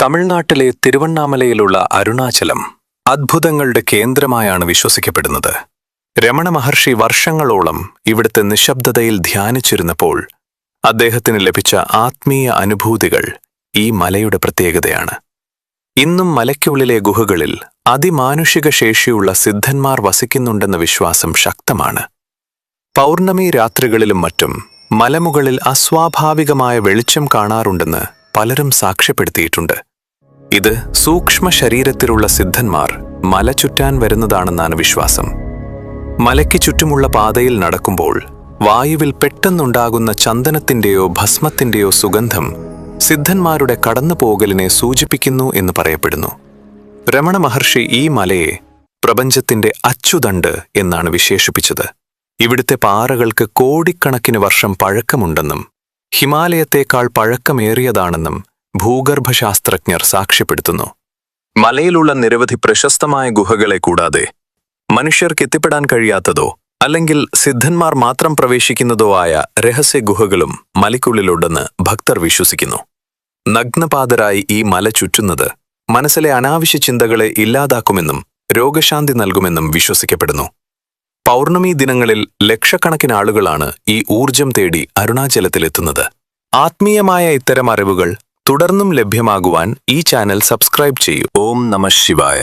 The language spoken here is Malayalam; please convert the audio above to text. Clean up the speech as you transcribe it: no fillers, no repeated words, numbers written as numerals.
തമിഴ്നാട്ടിലെ തിരുവണ്ണാമലയിലുള്ള അരുണാചലം അത്ഭുതങ്ങളുടെ കേന്ദ്രമായാണ് വിശ്വസിക്കപ്പെടുന്നത്. രമണ മഹർഷി വർഷങ്ങളോളം ഇവിടുത്തെ നിശബ്ദതയിൽ ധ്യാനിച്ചിരുന്നപ്പോൾ അദ്ദേഹത്തിന് ലഭിച്ച ആത്മീയ അനുഭൂതികൾ ഈ മലയുടെ പ്രത്യേകതയാണ്. ഇന്നും മലയ്ക്കുള്ളിലെ ഗുഹകളിൽ അതിമാനുഷിക ശേഷിയുള്ള സിദ്ധന്മാർ വസിക്കുന്നുണ്ടെന്ന വിശ്വാസം ശക്തമാണ്. പൗർണമി രാത്രികളിലും മറ്റും മലമുകളിൽ അസ്വാഭാവികമായ വെളിച്ചം കാണാറുണ്ടെന്ന് പലരും സാക്ഷ്യപ്പെടുത്തിയിട്ടുണ്ട്. ഇത് സൂക്ഷ്മ ശരീരത്തിലുള്ള സിദ്ധന്മാർ മല ചുറ്റാൻ വരുന്നതാണെന്നാണ് വിശ്വാസം. മലയ്ക്ക് ചുറ്റുമുള്ള പാതയിൽ നടക്കുമ്പോൾ വായുവിൽ പെട്ടെന്നുണ്ടാകുന്ന ചന്ദനത്തിന്റെയോ ഭസ്മത്തിന്റെയോ സുഗന്ധം സിദ്ധന്മാരുടെ കടന്നുപോകലിനെ സൂചിപ്പിക്കുന്നു എന്ന് പറയപ്പെടുന്നു. രമണ മഹർഷി ഈ മലയെ പ്രപഞ്ചത്തിന്റെ അച്ചുതണ്ട് എന്നാണ് വിശേഷിപ്പിച്ചത്. ഇവിടുത്തെ പാറകൾക്ക് കോടിക്കണക്കിന് വർഷം പഴക്കമുണ്ടെന്നും ഹിമാലയത്തേക്കാൾ പഴക്കമേറിയതാണെന്നും ഭൂഗർഭശാസ്ത്രജ്ഞർ സാക്ഷ്യപ്പെടുത്തുന്നു. മലയിലുള്ള നിരവധി പ്രശസ്തമായ ഗുഹകളെ കൂടാതെ മനുഷ്യർക്ക് എത്തിപ്പെടാൻ കഴിയാത്തതോ അല്ലെങ്കിൽ സിദ്ധന്മാർ മാത്രം പ്രവേശിക്കുന്നതോ ആയ രഹസ്യ ഗുഹകളും മലയ്ക്കുള്ളിലുണ്ടെന്ന് ഭക്തർ വിശ്വസിക്കുന്നു. നഗ്നപാതരായി ഈ മല ചുറ്റുന്നത് മനസ്സിലെ അനാവശ്യ ചിന്തകളെ ഇല്ലാതാക്കുമെന്നും രോഗശാന്തി നൽകുമെന്നും വിശ്വസിക്കപ്പെടുന്നു. പൗർണമി ദിനങ്ങളിൽ ലക്ഷക്കണക്കിന് ആളുകളാണ് ഈ ഊർജം തേടി അരുണാചലത്തിലെത്തുന്നത്. ആത്മീയമായ ഇത്തരം അറിവുകൾ തുടർന്നും ലഭ്യമാകുവാൻ ഈ ചാനൽ സബ്സ്ക്രൈബ് ചെയ്യൂ. ഓം നമഃ ശിവായ.